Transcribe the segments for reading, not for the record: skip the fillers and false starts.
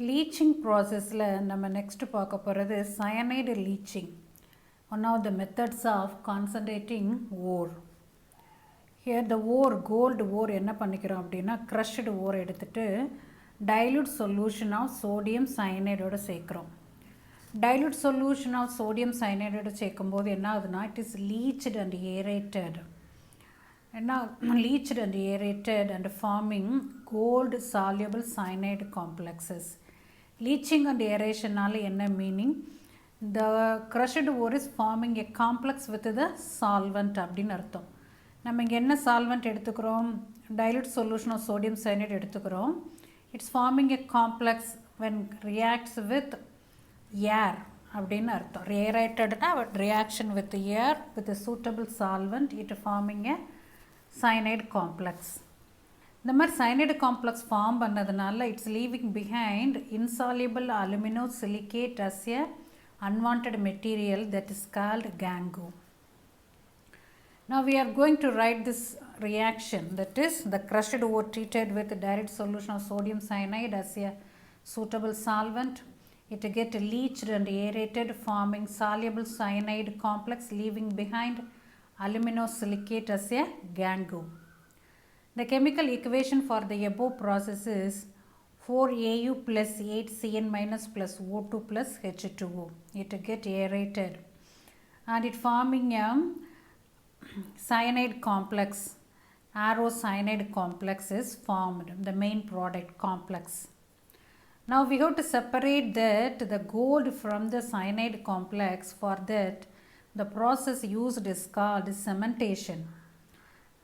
Leaching process la நம்ம next பார்க்க போகிறது cyanide leaching, one of the methods of concentrating ore. Here the ore, gold ore என்ன பண்ணிக்கிறோம் அப்படின்னா crushed ore எடுத்துட்டு dilute solution of sodium cyanide ஓட சேர்க்கிறோம். Dilute solution of sodium cyanide ஓட சேர்க்கும்போது என்ன ஆகுதுன்னா it is leached and aerated. Leached and aerated and forming gold soluble cyanide complexes. Leaching and aeration என்ன meaning? The crushed ore is forming a complex with the solvent அப்படின்னு அர்த்தம். நம்ம இங்கே என்ன solvent எடுத்துக்கிறோம்? Dilute solution of sodium cyanide எடுத்துக்கிறோம். It's forming a complex when reacts with air அப்படின்னு அர்த்தம். Aeratedனா reaction with air with a suitable solvent, it forming a cyanide complex. இந்த மாதிரி cyanide complex form பண்ணதுனால it's leaving behind insoluble aluminosilicate as a unwanted material that is called gangue. Now we are going to write this reaction, that is the crushed ore treated with direct solution of sodium cyanide as a suitable solvent. It get leached and aerated, forming soluble cyanide complex, leaving behind aluminosilicate as a gangue. The chemical equation for the above process is 4Au plus 8Cn minus plus O2 plus H2O. It get aerated and it forming a cyanide complex. Cyanide complex is formed, the main product complex. Now we have to separate that the gold from the cyanide complex. For that the process used is called cementation.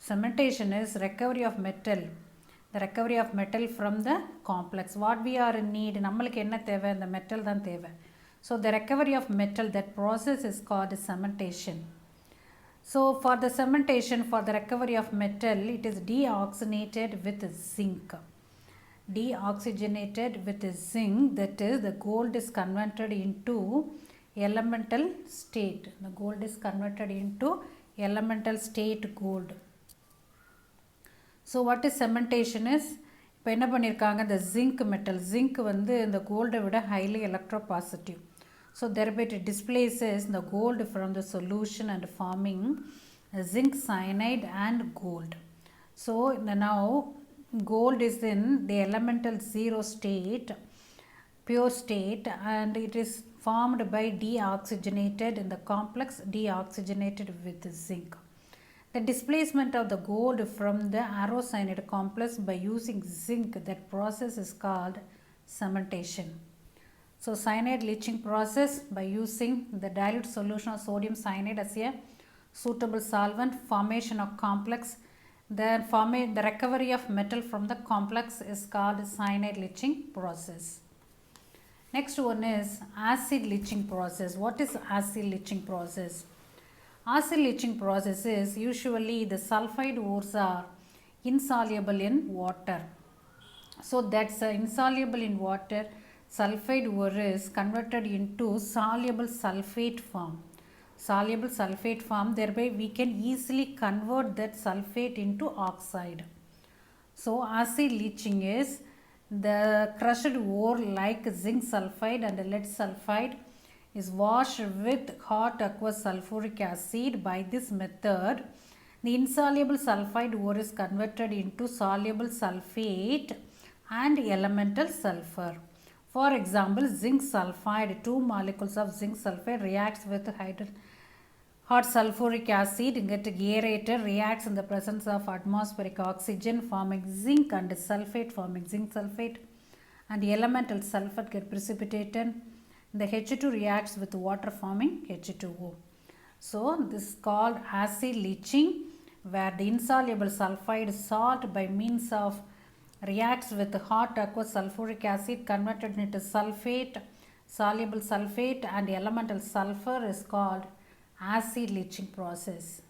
Cementation is recovery of metal. The recovery of metal from the complex. What we are in need, நம்மளுக்கு என்ன தேவை? இந்த metal தான் தேவை. So the recovery of metal, that process is called cementation. So for the cementation, for the recovery of metal, it is deoxygenated with zinc. Deoxygenated with zinc, that is the gold is converted into elemental state. The gold is converted into elemental state gold. So what is cementation is, இப்போ என்ன பண்ணியிருக்காங்க, the zinc metal, zinc வந்து இந்த கோல்டை விட highly electropositive. So thereby it displaces the gold from the solution and forming zinc cyanide and gold. So now gold is in the elemental zero state, pure state, and it is formed by deoxygenated in the complex, deoxygenated with zinc. The displacement of the gold from the cyanide complex by using zinc, that process is called cementation. So cyanide leaching process by using the dilute solution of sodium cyanide as a suitable solvent, formation of complex, the recovery of metal from the complex is called cyanide leaching process. Next one is acid leaching process. What is acid leaching process? Acid leaching process is usually the sulfide ores are insoluble in water. So that's insoluble in water, sulfide ore is converted into soluble sulfate form. Soluble sulfate form, thereby we can easily convert that sulfate into oxide. So acid leaching is the crushed ore like zinc sulfide and lead sulfide is washed with hot aqueous sulfuric acid. By this method, the insoluble sulfide ore is converted into soluble sulfate and elemental sulfur. For example, zinc sulfide, 2 molecules of zinc sulfide reacts with hot sulfuric acid, get aerated, reacts in the presence of atmospheric oxygen, forming zinc and sulfate, forming zinc sulfate, and the elemental sulfur get precipitated. The H2 reacts with water, forming H2O. So this is called acid leaching, where the insoluble sulfide salt by means of reacts with hot aqueous sulfuric acid converted into sulfate, soluble sulfate and elemental sulfur is called acid leaching process.